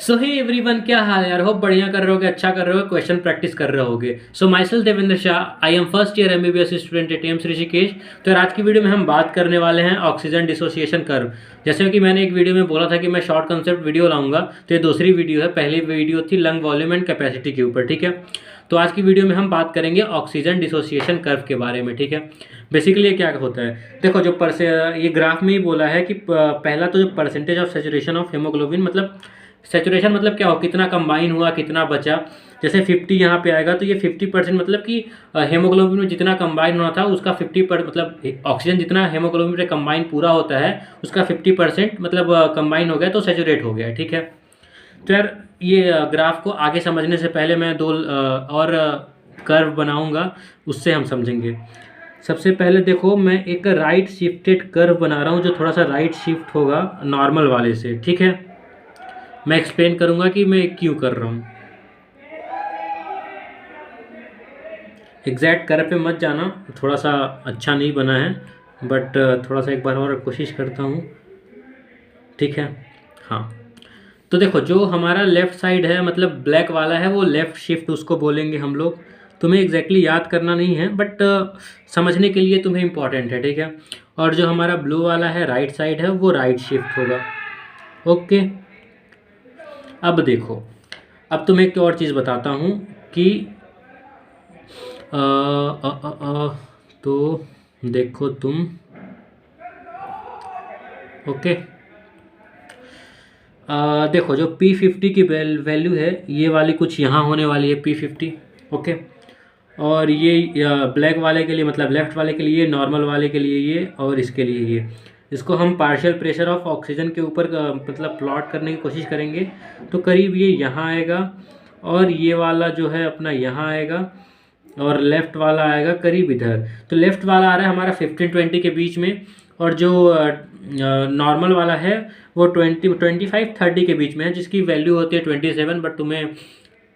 सो hey everyone, क्या हाल है यार। होप बढ़िया कर रहे होगे, अच्छा कर रहे हो, क्वेश्चन प्रैक्टिस कर रहे होगे। So myself Devendra Shah, I am first year MBBS student at AIIMS Rishikesh. तो यार आज की वीडियो में हम बात करने वाले हैं ऑक्सीजन डिसोसिएशन कर्व। जैसे कि मैंने एक वीडियो में बोला था कि मैं शॉर्ट कंसेप्ट वीडियो लाऊंगा, तो ये दूसरी वीडियो है। पहली वीडियो थी लंग वॉल्यूम एंड कैपेसिटी के ऊपर, ठीक है। तो आज की वीडियो में हम बात करेंगे ऑक्सीजन डिसोसिएशन कर्व के बारे में, ठीक है। बेसिकली ये क्या होता है, देखो जो ये ग्राफ में ही बोला है कि पहला तो जो percentage of saturation of haemoglobin, मतलब सेचुरेशन मतलब क्या हो, कितना कंबाइन हुआ, कितना बचा। जैसे 50 यहाँ पे आएगा तो ये 50% मतलब कि हेमोग्लोबिन में जितना कंबाइन होना था उसका 50% मतलब ऑक्सीजन जितना हेमोग्लोबिन में कंबाइन पूरा होता है उसका 50% मतलब कंबाइन हो गया तो सेचुरेट हो गया, ठीक है। तो यार ये ग्राफ को आगे समझने से पहले मैं दो और कर्व बनाऊंगा, उससे हम समझेंगे। सबसे पहले देखो, मैं एक राइट शिफ्टेड कर्व बना रहा हूँ जो थोड़ा सा राइट शिफ्ट होगा नॉर्मल वाले से, ठीक है। मैं एक्सप्लेन करूंगा कि मैं क्यों कर रहा हूँ। एग्जैक्ट कर्व पे मत जाना, थोड़ा सा अच्छा नहीं बना है, बट थोड़ा सा एक बार और कोशिश करता हूँ, ठीक है। हाँ, तो देखो जो हमारा लेफ़्ट साइड है मतलब ब्लैक वाला है वो लेफ़्ट शिफ्ट उसको बोलेंगे हम लोग। तुम्हें एग्जैक्टली याद करना नहीं है, बट समझने के लिए तुम्हें इम्पॉर्टेंट है, ठीक है। और जो हमारा ब्लू वाला है राइट साइड है वो राइट शिफ्ट होगा, ओके। अब देखो, अब तुम्हें एक और चीज़ बताता हूँ कि तो देखो तुम, ओके। देखो जो P50 की वैल्यू है ये वाली कुछ यहाँ होने वाली है P50, ओके। और ये ब्लैक वाले के लिए मतलब लेफ़्ट वाले के लिए, नॉर्मल वाले के लिए ये, और इसके लिए ये। इसको हम पार्शियल प्रेशर ऑफ ऑक्सीजन के ऊपर मतलब प्लॉट करने की कोशिश करेंगे। तो करीब ये यहाँ आएगा और ये वाला जो है अपना यहाँ आएगा और लेफ़्ट वाला आएगा करीब इधर। तो लेफ़्ट वाला आ रहा है हमारा 15-20 के बीच में, और जो नॉर्मल वाला है वो 25-30 के बीच में है, जिसकी वैल्यू होती है 27। बट तुम्हें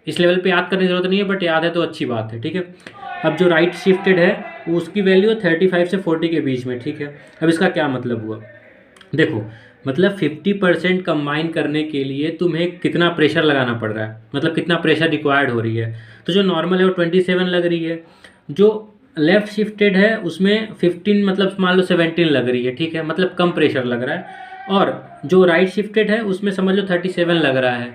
इस लेवल पे याद करने की ज़रूरत नहीं है, बट याद है तो अच्छी बात है, ठीक है। अब जो राइट शिफ्टेड है उसकी वैल्यू 35 से 40 के बीच में, ठीक है। अब इसका क्या मतलब हुआ, देखो मतलब 50% कंबाइन करने के लिए तुम्हें कितना प्रेशर लगाना पड़ रहा है, मतलब कितना प्रेशर रिक्वायर्ड हो रही है। तो जो नॉर्मल है वो 27 लग रही है, जो लेफ़्ट शिफ्टेड है उसमें 15 मतलब मान लो 17 लग रही है, ठीक है, मतलब कम प्रेशर लग रहा है। और जो राइट शिफ्टेड है उसमें समझ लो 37 लग रहा है,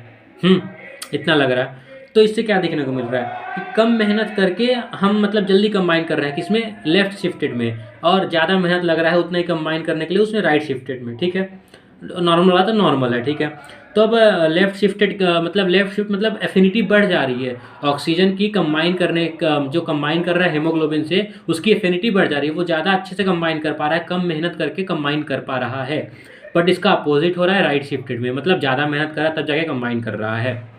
इतना लग रहा है। तो इससे क्या देखने को मिल रहा है कि कम मेहनत करके हम मतलब जल्दी कंबाइन कर रहे हैं किसमें, लेफ़्ट शिफ्टेड में, और ज़्यादा मेहनत लग रहा है उतना ही कंबाइन करने के लिए उसमें राइट शिफ्टेड में, ठीक है। नॉर्मल वाला तो नॉर्मल है, ठीक है। तो अब लेफ़्ट शिफ्टेड का मतलब लेफ़्ट शिफ्ट मतलब एफिनिटी बढ़ जा रही है ऑक्सीजन की कंबाइन करने का, जो कंबाइन कर रहा है हेमोग्लोबिन से उसकी एफिनिटी बढ़ जा रही है, वो ज़्यादा अच्छे से कंबाइन कर पा रहा है, कम मेहनत करके कंबाइन कर पा रहा है। बट इसका अपोजिट हो रहा है राइट शिफ्टेड में, मतलब ज़्यादा मेहनत कर रहा है तब जाके कंबाइन कर रहा है।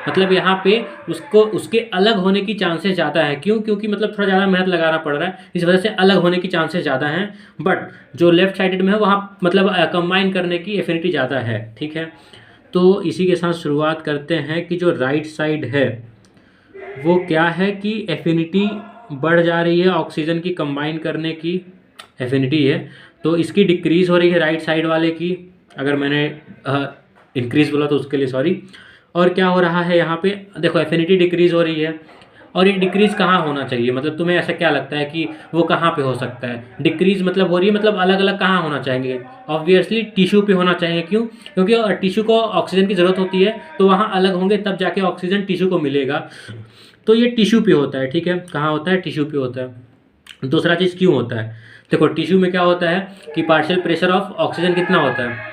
मतलब यहाँ पे उसको उसके अलग होने की चांसेस ज़्यादा है, क्यों, क्योंकि मतलब थोड़ा ज़्यादा मेहनत लगाना पड़ रहा है, इस वजह से अलग होने की चांसेस ज़्यादा हैं। बट जो लेफ्ट साइडेड में है वहाँ मतलब कंबाइन करने की एफिनिटी ज़्यादा है, ठीक है। तो इसी के साथ शुरुआत करते हैं कि जो राइट साइड है वो क्या है कि एफिनिटी बढ़ जा रही है ऑक्सीजन की कंबाइन करने की एफिनिटी है, तो इसकी डिक्रीज़ हो रही है राइट साइड वाले की। अगर मैंने इंक्रीज़ बोला तो उसके लिए सॉरी। और क्या हो रहा है यहाँ पे, देखो एफिनिटी डिक्रीज़ हो रही है, और ये डिक्रीज़ कहाँ होना चाहिए, मतलब तुम्हें ऐसा क्या लगता है कि वो कहाँ पे हो सकता है डिक्रीज़, मतलब हो रही है मतलब अलग अलग कहाँ होना चाहिए, ऑब्वियसली टिश्यू पे होना चाहिए। क्यों, क्योंकि टिश्यू को ऑक्सीजन की ज़रूरत होती है, तो वहाँ अलग होंगे तब जाके ऑक्सीजन टिश्यू को मिलेगा। तो ये टिश्यू पे होता है, ठीक है। कहाँ होता है, टिश्यू पे होता है। दूसरा चीज़ क्यों होता है, देखो टिश्यू में क्या होता है कि पार्शियल प्रेशर ऑफ ऑक्सीजन कितना होता है,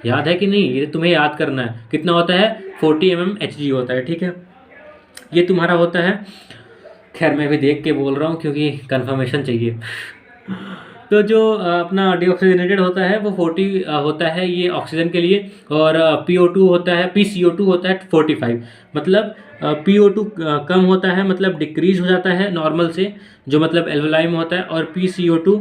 याद है कि नहीं, ये तुम्हें याद करना है। कितना होता है, 40 mmHg होता है, ठीक है। ये तुम्हारा होता है, खैर मैं भी देख के बोल रहा हूँ क्योंकि कंफर्मेशन चाहिए। तो जो अपना डीऑक्सीजनेटेड होता है वो 40 होता है ये ऑक्सीजन के लिए, और PO2 होता है, PCO2 होता है 45। मतलब PO2 कम होता है, मतलब डिक्रीज हो जाता है नॉर्मल से, जो मतलब एल्वोलाई में होता है, और PCO2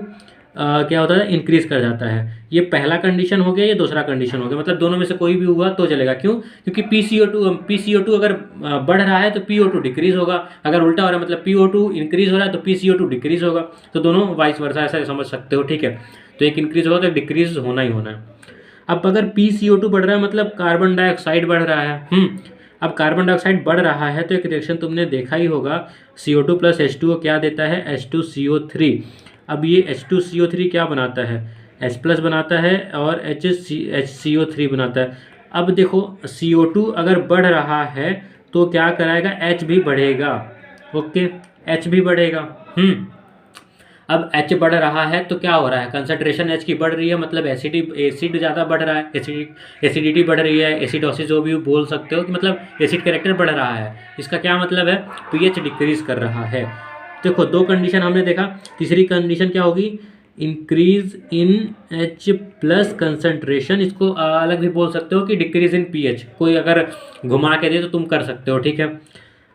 क्या होता है, इंक्रीज कर जाता है। ये पहला कंडीशन हो गया, ये दूसरा कंडीशन हो गया, मतलब दोनों में से कोई भी हुआ तो चलेगा। क्यों, क्योंकि PCO2 अगर बढ़ रहा है तो PO2 डिक्रीज होगा, अगर उल्टा हो रहा है मतलब PO2 इंक्रीज हो रहा है तो PCO2 डिक्रीज होगा। तो दोनों वाइस वर्सा ऐसा समझ सकते हो, ठीक है। तो एक इंक्रीज होगा तो एक डिक्रीज होना ही होना है। अब अगर PCO2 बढ़ रहा है मतलब कार्बन डाइऑक्साइड बढ़ रहा है। अब कार्बन डाइऑक्साइड बढ़ रहा है तो एक रिएक्शन तुमने देखा ही होगा, CO2 प्लस H2O क्या देता है, H2CO3। अब ये H2CO3 क्या बनाता है, H प्लस बनाता है और HCO3 बनाता है। अब देखो CO2 अगर बढ़ रहा है तो क्या कराएगा, H भी बढ़ेगा। ओके, H भी बढ़ेगा। अब H बढ़ रहा है तो क्या हो रहा है, कंसंट्रेशन H की बढ़ रही है, मतलब एसिड ज़्यादा बढ़ रहा है, एसिडिटी बढ़ रही है, एसिडोसिस जो भी बोल सकते हो कि मतलब एसिड कैरेक्टर बढ़ रहा है। इसका क्या मतलब है, pH डिक्रीज कर रहा है। देखो दो कंडीशन हमने देखा, तीसरी कंडीशन क्या होगी, increase in H plus concentration, इसको अलग भी बोल सकते हो कि डिक्रीज इन pH, कोई अगर घुमा के दे तो तुम कर सकते हो, ठीक है।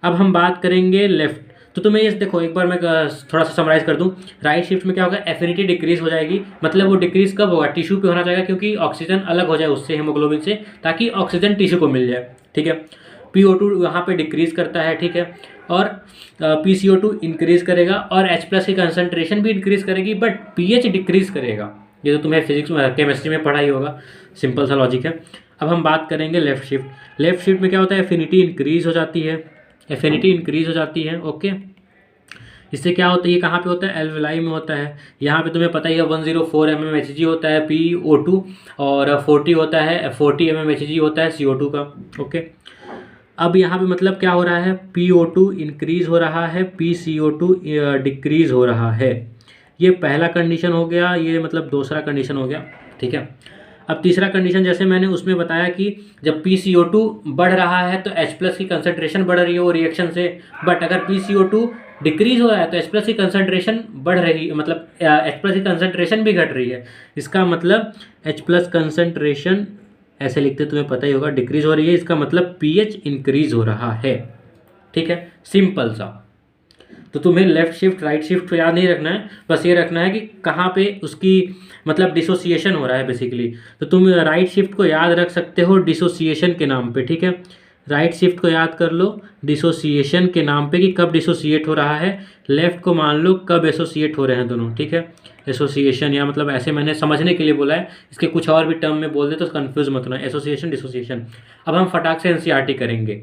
अब हम बात करेंगे लेफ्ट, तो तुम्हें ये देखो एक बार मैं थोड़ा सा समराइज कर दूं। राइट शिफ्ट में क्या होगा, एफिनिटी डिक्रीज हो जाएगी, मतलब वो डिक्रीज कब होगा, टिश्यू पे होना चाहिए, क्योंकि ऑक्सीजन अलग हो जाए उससे, हीमोग्लोबिन से, ताकि ऑक्सीजन टिश्यू को मिल जाए, ठीक है। PO2 यहाँ पे डिक्रीज करता है, ठीक है, और PCO2 इंक्रीज करेगा और H प्लस की कंसंट्रेशन भी इंक्रीज करेगी, बट pH डिक्रीज करेगा। ये तो तुम्हें फिजिक्स में केमिस्ट्री में पढ़ा ही होगा, सिंपल सा लॉजिक है। अब हम बात करेंगे लेफ्ट शिफ्ट। लेफ्ट शिफ्ट में क्या होता है, एफिनिटी इंक्रीज हो जाती है, एफिनिटी इंक्रीज हो जाती है। ओके, इससे क्या होता है, ये कहाँ पे होता है, एल्वेलाई में होता है। यहाँ पे तुम्हें पता ही है 104 mmHg होता है PO2 और 40 होता है 40 mmHg होता है CO2 का। ओके, अब यहाँ पे मतलब क्या हो रहा है, PO2 इंक्रीज हो रहा है, PCO2 डिक्रीज हो रहा है। ये पहला कंडीशन हो गया, ये मतलब दूसरा कंडीशन हो गया, ठीक है। अब तीसरा कंडीशन जैसे मैंने उसमें बताया कि जब PCO2 बढ़ रहा है तो H प्लस की कंसंट्रेशन बढ़ रही है वो रिएक्शन से, बट अगर PCO2 डिक्रीज हो रहा है तो H प्लस की कंसंट्रेशन बढ़ रही, मतलब H प्लस की कंसंट्रेशन भी घट रही है। इसका मतलब H प्लस कंसंट्रेशन ऐसे लिखते तुम्हें पता ही होगा, डिक्रीज हो रही है, इसका मतलब pH इंक्रीज हो रहा है, ठीक है, सिंपल सा। तो तुम्हें लेफ्ट शिफ्ट राइट शिफ्ट तो याद नहीं रखना है, बस ये रखना है कि कहाँ पे उसकी मतलब डिसोसिएशन हो रहा है बेसिकली। तो तुम राइट शिफ्ट को याद रख सकते हो डिसोसिएशन के नाम पे, ठीक है। राइट शिफ्ट को याद कर लो डिसोसिएशन के नाम पे कि कब डिसोसिएट हो रहा है, लेफ्ट को मान लो कब एसोसिएट हो रहे हैं दोनों, ठीक है। एसोसिएशन या मतलब ऐसे मैंने समझने के लिए बोला है, इसके कुछ और भी टर्म में बोल दे तो कंफ्यूज मत होना, एसोसिएशन डिसोसिएशन। अब हम फटाक से एनसीईआरटी करेंगे,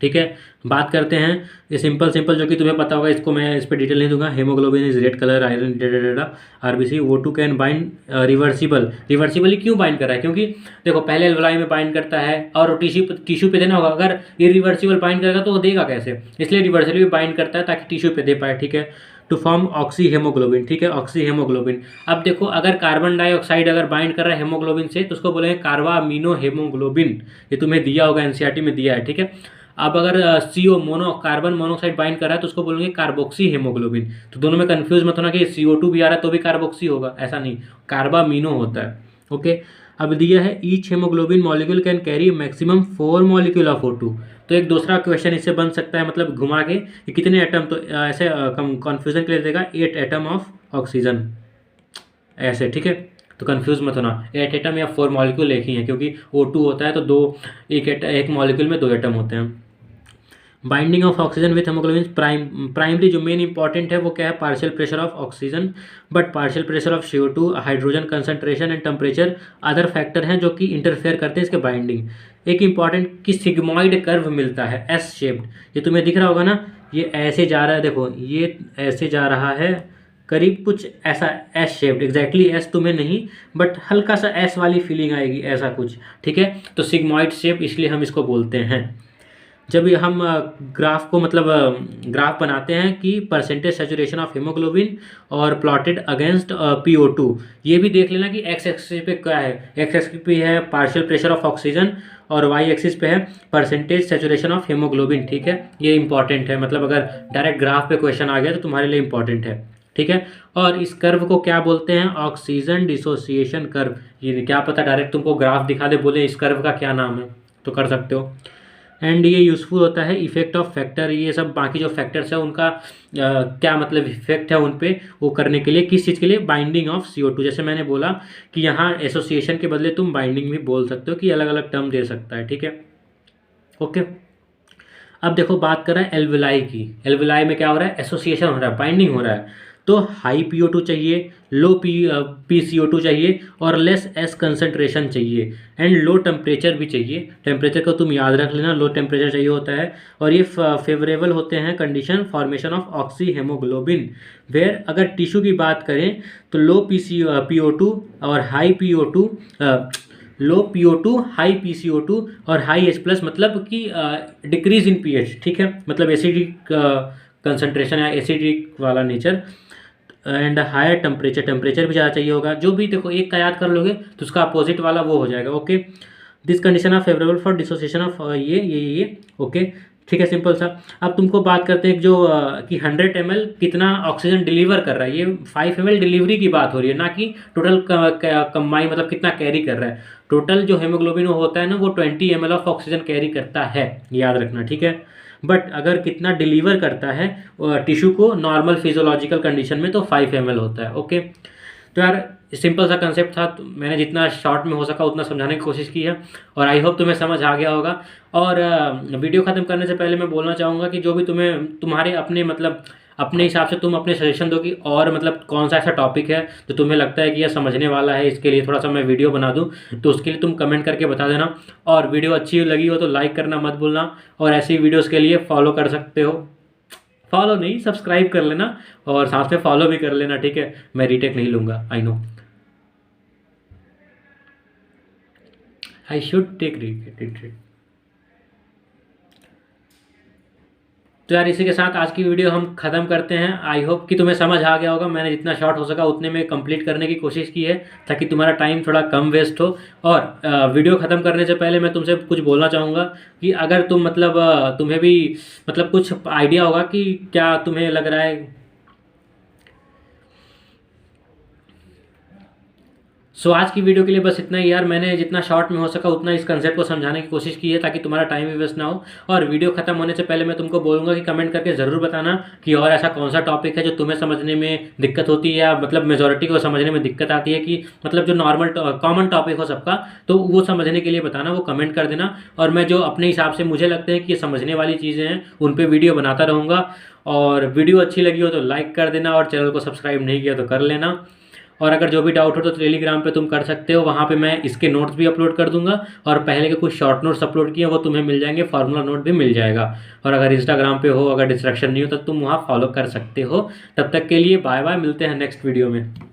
ठीक है। बात करते हैं ये सिंपल सिंपल जो कि तुम्हें पता होगा, इसको मैं इस पर डिटेल नहीं दूंगा। Haemoglobin is red colour, iron डेडा RBC, O2 can bind reversible. Reversibly क्यों बाइंड कर रहा है, क्योंकि देखो पहले एल्वलाई में बाइंड करता है और टिश्यू पे देना होगा, अगर इरिवर्सिबल बाइंड करेगा तो वो देगा कैसे, इसलिए रिवर्सिबली बाइंड करता है ताकि टिश्यू पे दे पाए, ठीक है। टू फॉर्म ऑक्सी हेमोग्लोबिन, ठीक है, ऑक्सी हेमोग्लोबिन। अब देखो अगर कार्बन डाइऑक्साइड अगर बाइंड कर रहा है हेमोग्लोबिन से तो उसको बोलेंगे कार्बामीनो हेमोग्लोबिन, ये तुम्हें दिया होगा एनसीईआरटी में दिया है, ठीक है। अब अगर CO कार्बन मोनोऑक्साइड बाइंड कर रहा है तो उसको बोलेंगे कार्बोक्सी हेमोग्लोबिन। तो दोनों में कंफ्यूज मत होना कि CO2 भी आ रहा है तो भी कार्बोक्सी होगा, ऐसा नहीं, कार्बामीनो होता है। ओके, अब दिया है each haemoglobin molecule can carry maximum 4 molecule of O2। तो एक दूसरा क्वेश्चन इससे बन सकता है, मतलब घुमा के कि कितने एटम, तो ऐसे कन्फ्यूजन के लिए देगा 8 एटम ऑफ ऑक्सीजन, ऐसे, ठीक है। तो कंफ्यूज मत होना, 8 एटम या 4 मॉलिक्यूल एक ही है, क्योंकि O2 होता है तो एक मॉलिक्यूल में 2 एटम होते हैं। Binding of oxygen with haemoglobin primary जो मेन इंपॉर्टेंट है वो क्या है, partial pressure of oxygen, but partial pressure of CO2, hydrogen concentration and temperature other factor हैं जो कि इंटरफेयर करते हैं इसके बाइंडिंग। एक इंपॉर्टेंट कि सिग्मॉइड कर्व मिलता है एस शेप्ड, ये तुम्हें दिख रहा होगा ना, ये ऐसे जा रहा है, देखो ये ऐसे जा रहा है करीब कुछ ऐसा एस शेप्ड, एग्जैक्टली एस तुम्हें नहीं बट हल्का सा एस वाली फीलिंग आएगी, ऐसा कुछ, ठीक है। तो सिग्मॉइड शेप इसलिए हम इसको बोलते हैं। जब हम ग्राफ को मतलब ग्राफ बनाते हैं कि परसेंटेज सैचुरेशन ऑफ हीमोग्लोबिन और प्लॉटेड अगेंस्ट PO2, ये भी देख लेना कि एक्स एक्सिस पे क्या है, एक्स एक्सिस पे है पार्शियल प्रेशर ऑफ ऑक्सीजन और वाई एक्सिस पे है परसेंटेज सैचुरेशन ऑफ हीमोग्लोबिन, ठीक है। ये इंपॉर्टेंट है, मतलब अगर डायरेक्ट ग्राफ पे क्वेश्चन आ गया तो तुम्हारे लिए इंपॉर्टेंट है, ठीक है। और इस कर्व को क्या बोलते हैं, ऑक्सीजन डिसोसिएशन कर्व। ये क्या पता डायरेक्ट तुमको ग्राफ दिखा दे, बोले इस कर्व का क्या नाम है, तो कर सकते हो। एंड ये यूज़फुल होता है इफेक्ट ऑफ फैक्टर, ये सब बाकी जो फैक्टर्स है उनका क्या मतलब इफेक्ट है उन पे, वो करने के लिए, किस चीज़ के लिए, बाइंडिंग ऑफ CO2। जैसे मैंने बोला कि यहाँ एसोसिएशन के बदले तुम बाइंडिंग भी बोल सकते हो, कि अलग अलग टर्म दे सकता है, ठीक है। ओके, अब देखो बात कर रहे हैं एल्वेलाई की। एल्वेलाई में क्या हो रहा है, एसोसिएशन हो रहा है, बाइंडिंग हो रहा है। तो हाई PO2 चाहिए, लो PCO2 चाहिए और लेस S कंसनट्रेशन चाहिए एंड लो टेम्परेचर भी चाहिए। टेम्परेचर को तुम याद रख लेना, लो टेम्परेचर चाहिए होता है। और ये फेवरेबल होते हैं condition formation of oxy haemoglobin. Where अगर टिश्यू की बात करें तो लो PO2 और हाई PO2, लो PO2 हाई PCO2 और हाई H+ मतलब कि डिक्रीज इन pH, ठीक है, मतलब एसिडिक कंसनट्रेशन या एसिडिक वाला nature. And higher temperature, temperature भी ज़्यादा चाहिए होगा। जो भी देखो एक का याद कर लोगे तो उसका अपोजिट वाला वो हो जाएगा। Okay, this condition are favourable for dissociation of ये ओके, ठीक है, सिंपल सा। अब तुमको बात करते हैं जो कि 100 ml कितना ऑक्सीजन डिलीवर कर रहा है। ये 5 ml डिलीवरी की बात हो रही है, ना कि टोटल कंबाइन मतलब कितना कैरी कर रहा है। टोटल जो हेमोग्लोबिन होता है ना वो 20 ml ऑफ ऑक्सीजन कैरी करता है, याद रखना, ठीक है। बट अगर कितना डिलीवर करता है टिश्यू को नॉर्मल फिजियोलॉजिकल कंडीशन में तो 5 ml होता है। ओके, तो यार सिंपल सा कंसेप्ट था, तो मैंने जितना शॉर्ट में हो सका उतना समझाने की कोशिश की है और आई होप तुम्हें समझ आ गया होगा। और वीडियो ख़त्म करने से पहले मैं बोलना चाहूँगा कि जो भी तुम्हारे अपने मतलब अपने हिसाब से तुम अपने सजेशन दो कि और मतलब कौन सा ऐसा टॉपिक है जो तुम्हें लगता है कि यह समझने वाला है, इसके लिए थोड़ा सा मैं वीडियो बना दूं, तो उसके लिए तुम कमेंट करके बता देना। और वीडियो अच्छी लगी हो तो लाइक करना मत भूलना, और ऐसी वीडियोज़ के लिए फॉलो कर सकते हो, फॉलो नहीं सब्सक्राइब कर लेना और साथ में फॉलो भी कर लेना, ठीक है। मैं रीटेक नहीं लूँगा, I know, I should take retake. तो यार इसी के साथ आज की वीडियो हम ख़त्म करते हैं। आई होप कि तुम्हें समझ आ गया होगा। मैंने जितना शॉर्ट हो सका उतने में कंप्लीट करने की कोशिश की है ताकि तुम्हारा टाइम थोड़ा कम वेस्ट हो। और वीडियो ख़त्म करने से पहले मैं तुमसे कुछ बोलना चाहूँगा कि अगर तुम मतलब तुम्हें भी मतलब कुछ आइडिया होगा कि क्या तुम्हें लग रहा है। सो आज की वीडियो के लिए बस इतना ही यार। मैंने जितना शॉर्ट में हो सका उतना इस कंसेप्ट को समझाने की कोशिश की है ताकि तुम्हारा टाइम भी वेस्ट ना हो। और वीडियो खत्म होने से पहले मैं तुमको बोलूँगा कि कमेंट करके ज़रूर बताना कि और ऐसा कौन सा टॉपिक है जो तुम्हें समझने में दिक्कत होती है या मतलब मेजॉरिटी को समझने में दिक्कत आती है, कि मतलब जो नॉर्मल कॉमन टॉपिक हो सबका, तो वो समझने के लिए बताना, वो कमेंट कर देना। और मैं जो अपने हिसाब से मुझे लगते हैं कि ये समझने वाली चीज़ें हैं उन पर वीडियो बनाता रहूँगा। और वीडियो अच्छी लगी हो तो लाइक कर देना और चैनल को सब्सक्राइब नहीं किया तो कर लेना। और अगर जो भी डाउट हो तो टेलीग्राम पे तुम कर सकते हो, वहाँ पे मैं इसके नोट्स भी अपलोड कर दूंगा और पहले के कुछ शॉर्ट नोट्स अपलोड किए वो तुम्हें मिल जाएंगे, फार्मूला नोट भी मिल जाएगा। और अगर इंस्टाग्राम पे हो, अगर डिस्ट्रैक्शन नहीं हो तो तुम वहाँ फॉलो कर सकते हो। तब तक के लिए बाय बाय, मिलते हैं नेक्स्ट वीडियो में।